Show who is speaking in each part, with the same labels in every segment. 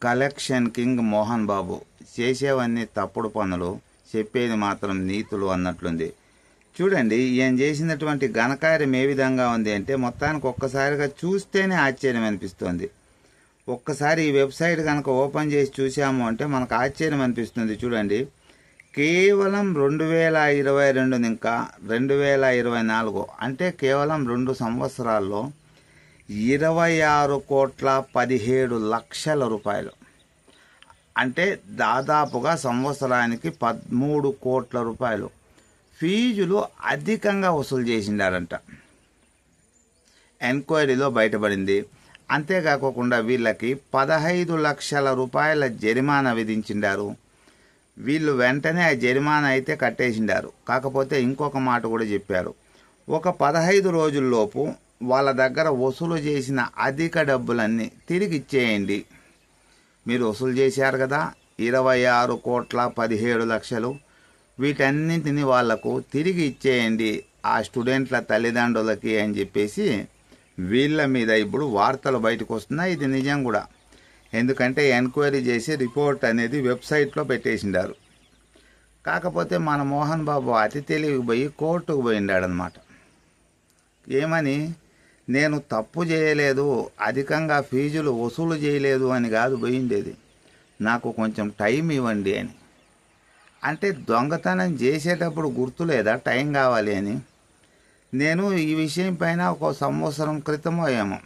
Speaker 1: Collection king Mohan Babu చేసేవన్నీ తప్పుడు పనులు, చెప్పేది మాత్రం నీతులు అన్నట్లుంది. చూడండి, ఈయన చేసినటువంటి ఘనకార్యం ఏ విధంగా ఉంది అంటే మొత్తానికి ఒక్కసారిగా చూస్తేనే ఆశ్చర్యం అనిపిస్తుంది. ఒక్కసారి ఈ వెబ్సైట్ కనుక ఓపెన్ చేసి చూసాము అంటే మనకు ఆశ్చర్యం అనిపిస్తుంది. చూడండి, కేవలం 2022 ఇంకా 2024 అంటే కేవలం 2 సంవత్సరాల్లో 26,17,00,000 రూపాయలు, అంటే దాదాపుగా సంవత్సరానికి 13 కోట్ల రూపాయలు ఫీజులు అధికంగా వసూలు చేసిండారంట. ఎంక్వైరీలో బయటపడింది. అంతేకాకుండా వీళ్ళకి 15 లక్షల రూపాయల జరిమానా విధించిండారు. వీళ్ళు వెంటనే ఆ జరిమానా అయితే కట్టేసిండారు. కాకపోతే ఇంకొక మాట కూడా చెప్పారు, ఒక 15 రోజుల్లోపు వాళ్ళ దగ్గర వసూలు చేసిన అధిక డబ్బులన్నీ తిరిగి ఇచ్చేయండి. మీరు వసూలు చేశారు కదా 26,17,00,000, వీటన్నింటినీ వాళ్లకు తిరిగి ఇచ్చేయండి ఆ స్టూడెంట్ల తల్లిదండ్రులకి అని చెప్పేసి వీళ్ళ మీద ఇప్పుడు వార్తలు బయటకు వస్తున్నాయి. ఇది నిజం కూడా, ఎందుకంటే ఎంక్వైరీ చేసి రిపోర్ట్ అనేది వెబ్సైట్లో పెట్టేసిండారు. కాకపోతే మన మోహన్ బాబు అతి తెలివికి పోయి కోర్టుకు పోయిండాడనమాట. ఏమని, నేను తప్పు చేయలేదు, అధికంగా ఫీజులు వసూలు చేయలేదు అని కాదు పోయిండేది, నాకు కొంచెం టైం ఇవ్వండి అని. అంటే దొంగతనం చేసేటప్పుడు గుర్తులేదా టైం కావాలి అని? నేను ఈ విషయం పైన 1 సంవత్సరం క్రితమో ఏమో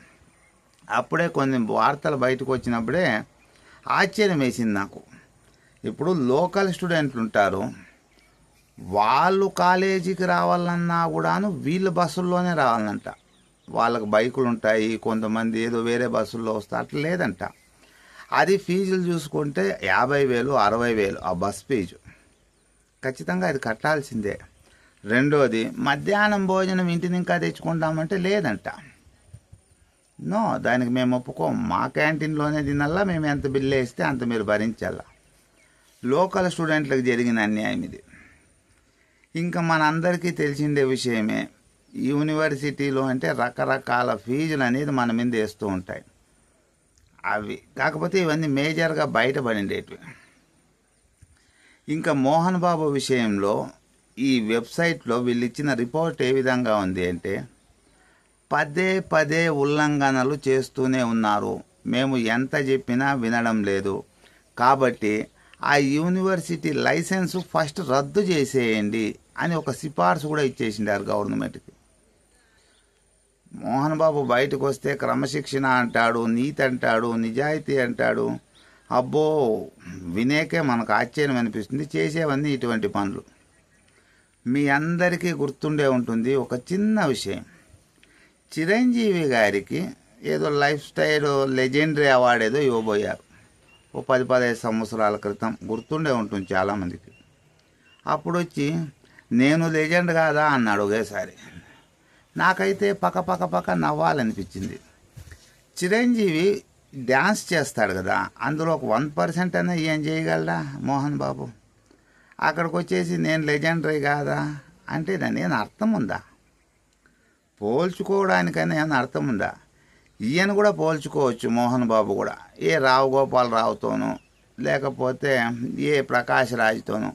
Speaker 1: అప్పుడే కొన్ని వార్తలు బయటకు వచ్చినప్పుడే ఆశ్చర్యం వేసింది నాకు. ఇప్పుడు లోకల్ స్టూడెంట్లు ఉంటారు, వాళ్ళు కాలేజీకి రావాలన్నా కూడాను వీళ్ళ బస్సుల్లోనే రావాలంట. వాళ్ళకు బైకులు ఉంటాయి, కొంతమంది ఏదో వేరే బస్సుల్లో వస్తారు, అట్లా లేదంట. అది ఫీజులు చూసుకుంటే 50,000 60,000 ఆ బస్ ఫీజు ఖచ్చితంగా అది కట్టాల్సిందే. రెండోది, మధ్యాహ్నం భోజనం ఇంటిని ఇంకా తెచ్చుకుంటామంటే లేదంట. నో, దానికి మేము ఒప్పుకోం, మా క్యాంటీన్లోనే తినల్లా, మేము ఎంత బిల్లు వేస్తే అంత మీరు భరించాలా. లోకల్ స్టూడెంట్లకు జరిగిన అన్యాయం ఇది. ఇంకా మనందరికీ తెలిసిందే విషయమే, యూనివర్సిటీలో అంటే రకరకాల ఫీజులు అనేది మన మీద వేస్తూ ఉంటాయి. అవి కాకపోతే ఇవన్నీ మేజర్గా బయటపడిండేటివి. ఇంకా మోహన్ బాబు విషయంలో ఈ వెబ్సైట్లో వీళ్ళు ఇచ్చిన రిపోర్ట్ ఏ విధంగా ఉంది అంటే, పదే పదే ఉల్లంఘనలు చేస్తూనే ఉన్నారు, మేము ఎంత చెప్పినా వినడం లేదు, కాబట్టి ఆ యూనివర్సిటీ లైసెన్సు ఫస్ట్ రద్దు చేసేయండి అని ఒక సిఫార్సు కూడా ఇచ్చేసిండారు గవర్నమెంట్కి. మోహన్ బాబు బయటకు వస్తే క్రమశిక్షణ అంటాడు, నీతి అంటాడు, నిజాయితీ అంటాడు. అబ్బో, వినేకే మనకు ఆశ్చర్యం అనిపిస్తుంది. చేసేవన్నీ ఇటువంటి పనులు. మీ అందరికీ గుర్తుండే ఉంటుంది ఒక చిన్న విషయం, చిరంజీవి గారికి ఏదో లైఫ్ స్టైల్ లెజెండరీ అవార్డు ఏదో ఇవ్వబోయారు ఓ 10-15 సంవత్సరాల క్రితం, గుర్తుండే ఉంటుంది చాలామందికి. అప్పుడు వచ్చి నేను లెజెండ్ కాదా అన్నాడు ఒకేసారి. నాకైతే పక్క నవ్వాలనిపించింది. చిరంజీవి డ్యాన్స్ చేస్తాడు కదా, అందులో ఒక 1% అయినా ఏం చేయగలడా మోహన్ బాబు? అక్కడికి వచ్చేసి నేను లెజెండరీ కాదా అంటే దాని ఏమైనా అర్థం ఉందా? పోల్చుకోవడానికైనా ఏమైనా అర్థం ఉందా? ఈయన కూడా పోల్చుకోవచ్చు, మోహన్ బాబు కూడా ఏ రావు గోపాలరావుతోనూ లేకపోతే ఏ ప్రకాష్ రాజ్తోనూ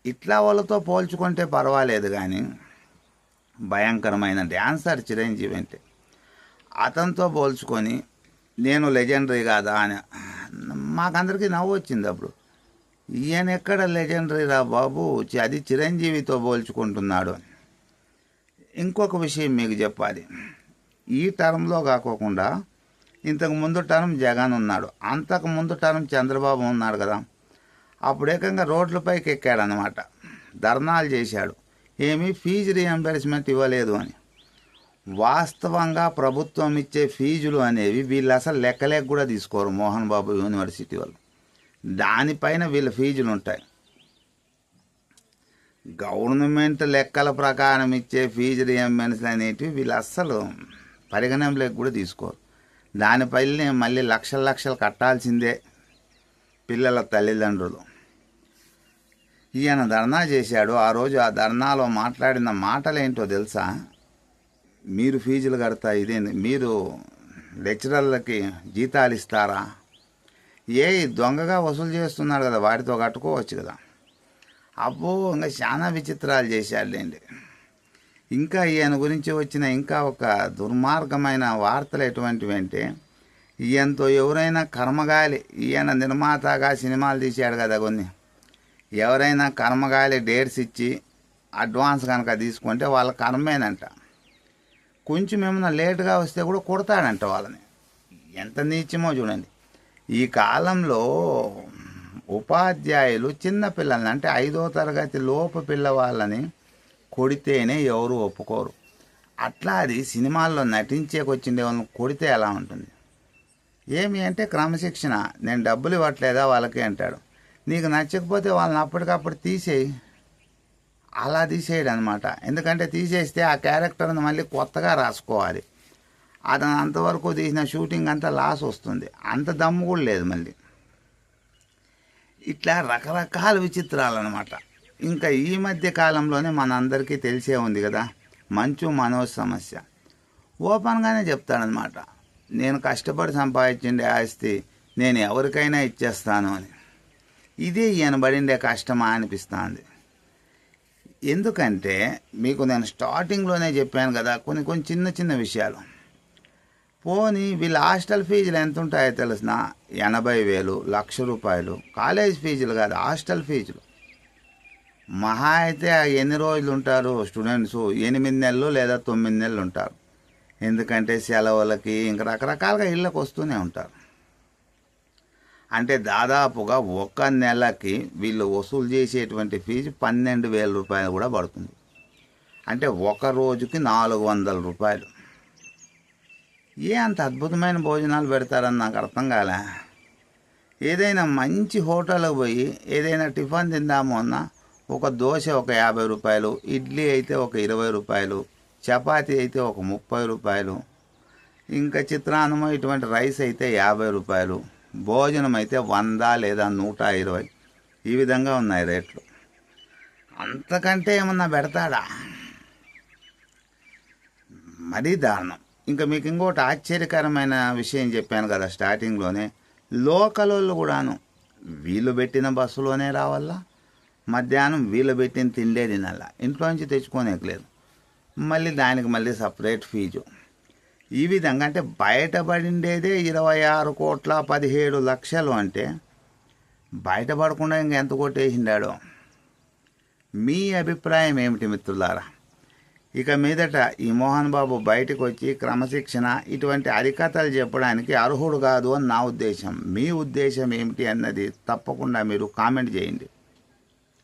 Speaker 1: ఇట్లా వాళ్ళతో పోల్చుకుంటే పర్వాలేదు, కానీ భయంకరమైన డ్యాన్సర్ చిరంజీవి అంటే అతనితో పోల్చుకొని నేను లెజెండరీ కాదా అని మాకందరికీ నవ్వు వచ్చింది. అప్పుడు ఈయన ఎక్కడ లెజెండరీ రా బాబు, అది చిరంజీవితో పోల్చుకుంటున్నాడు. ఇంకొక విషయం మీకు చెప్పాలి, ఈ టర్మ్లో కాకోకుండా ఇంతకు ముందు టర్మ్ జగన్ ఉన్నాడు, అంతకు ముందు టర్మ్ చంద్రబాబు ఉన్నాడు కదా, అప్పుడు ఏకంగా రోడ్లపైకి ఎక్కాడనమాట, ధర్నాలు చేశాడు, ఏమీ ఫీజు రీఎంబర్స్మెంట్ ఇవ్వలేదు అని. వాస్తవంగా ప్రభుత్వం ఇచ్చే ఫీజులు అనేవి వీళ్ళు అసలు లెక్కలేక కూడా తీసుకోరు మోహన్ బాబు యూనివర్సిటీ వాళ్ళు, దానిపైన వీళ్ళ ఫీజులు ఉంటాయి. గవర్నమెంట్ లెక్కల ప్రకారం ఇచ్చే ఫీజు రీఎంబర్స్మెంట్ అనేటివి వీళ్ళు అస్సలు పరిగణనలోకి కూడా తీసుకోరు. దానిపైనే మళ్ళీ లక్షలు కట్టాల్సిందే పిల్లల తల్లిదండ్రులు. ఈయన ధర్నా చేశాడు. ఆ రోజు ఆ ధర్నాలో మాట్లాడిన మాటలేంటో తెలుసా? మీరు ఫీజులు కడతా, ఇదేంది, మీరు లెక్చరర్లకి జీతాలు ఇస్తారా, దొంగగా వసూలు చేస్తున్నాడు కదా, వాటితో కట్టుకోవచ్చు కదా. అబ్బో, ఇంకా చాలా విచిత్రాలు చేశాడులేండి. ఇంకా ఈయన గురించి వచ్చిన ఇంకా ఒక దుర్మార్గమైన వార్తలు ఎటువంటివి అంటే, ఈయనతో ఎవరైనా కర్మగాలి, ఈయన నిర్మాతగా సినిమాలు తీశాడు కదా కొన్ని, ఎవరైనా కర్మగాలి డేట్స్ ఇచ్చి అడ్వాన్స్ కనుక తీసుకుంటే వాళ్ళ కర్మేనంట. కొంచెం ఏమైనా లేటుగా వస్తే కూడా కొడతాడంట వాళ్ళని. ఎంత నీచమో చూడండి. ఈ కాలంలో ఉపాధ్యాయులు చిన్నపిల్లల్ని, అంటే 5వ తరగతి లోపు పిల్లవాళ్ళని కొడితేనే ఎవరు ఒప్పుకోరు. అట్లా అది సినిమాల్లో నటించేకొచ్చిండే వాళ్ళని కొడితే ఎలా ఉంటుంది? ఏమి అంటే క్రమశిక్షణ, నేను డబ్బులు ఇవ్వట్లేదా వాళ్ళకి అంటాడు. నీకు నచ్చకపోతే వాళ్ళని అప్పటికప్పుడు తీసేయి. అలా తీసేయడు అనమాట. ఎందుకంటే తీసేస్తే ఆ క్యారెక్టర్ని మళ్ళీ కొత్తగా రాసుకోవాలి. అతను అంతవరకు తీసిన షూటింగ్ అంతా లాస్ వస్తుంది. అంత దమ్ము కూడా లేదు మళ్ళీ. ఇట్లా రకరకాల విచిత్రాలు అనమాట. ఇంకా ఈ మధ్య కాలంలోనే మనందరికీ తెలిసే ఉంది కదా మంచు మనోజ్ సమస్య. ఓపెన్గానే చెప్తాడనమాట, నేను కష్టపడి సంపాదించిండే ఆస్తి నేను ఎవరికైనా ఇచ్చేస్తాను అని. ఇదే ఈయన పడిండే కష్టమా అనిపిస్తుంది. ఎందుకంటే మీకు నేను స్టార్టింగ్లోనే చెప్పాను కదా కొన్ని చిన్న చిన్న విషయాలు. పోనీ వీళ్ళ హాస్టల్ ఫీజులు ఎంత ఉంటాయో తెలిసిన 80,000, ₹1,00,000. కాలేజ్ ఫీజులు కాదు, హాస్టల్ ఫీజులు. మహా అయితే ఎన్ని రోజులు ఉంటారు స్టూడెంట్స్? 8 నెలలు లేదా 9 నెలలు ఉంటారు. ఎందుకంటే సెలవులకి ఇంకా రకరకాలుగా ఇళ్ళకి వస్తూనే ఉంటారు. అంటే దాదాపుగా ఒక నెలకి వీళ్ళు వసూలు చేసేటువంటి ఫీజు ₹12,000 కూడా పడుతుంది. అంటే ఒక రోజుకి ₹400. అంత అద్భుతమైన భోజనాలు పెడతారని నాకు అర్థం కాలే. ఏదైనా మంచి హోటల్కి పోయి ఏదైనా టిఫిన్ తిందాము అన్నా ఒక దోశ ఒక ₹50, ఇడ్లీ అయితే ఒక ₹20, చపాతీ అయితే ఒక ₹30, ఇంకా చిత్రాన్నము ఇటువంటి రైస్ అయితే ₹50, భోజనం అయితే 100 లేదా 120. ఈ విధంగా ఉన్నాయి రేట్లు. అంతకంటే ఏమన్నా పెడతాడా? మరీ దారుణం. ఇంకా మీకు ఇంకోటి ఆశ్చర్యకరమైన విషయం చెప్పాను కదా స్టార్టింగ్లోనే, లోకల్ వాళ్ళు కూడాను వీళ్ళు పెట్టిన బస్సులోనే రావాలా, మధ్యాహ్నం వీళ్ళు పెట్టిన తిండే తినాలా, ఇంట్లోంచి తెచ్చుకోనేకలేదు. మళ్ళీ దానికి మళ్ళీ సపరేట్ ఫీజు. ఈ విధంగా అంటే బయటపడిండేదే 26,17 లక్షలు. అంటే బయటపడకుండా ఇంకెంత కొట్టేసిండాడో. మీ అభిప్రాయం ఏమిటి మిత్రులారా? ఇక మీదట ఈ మోహన్ బాబు బయటకు వచ్చి క్రమశిక్షణ ఇటువంటి హరికథలు చెప్పడానికి అర్హుడు కాదు అని నా ఉద్దేశం. మీ ఉద్దేశం ఏమిటి అన్నది తప్పకుండా మీరు కామెంట్ చేయండి.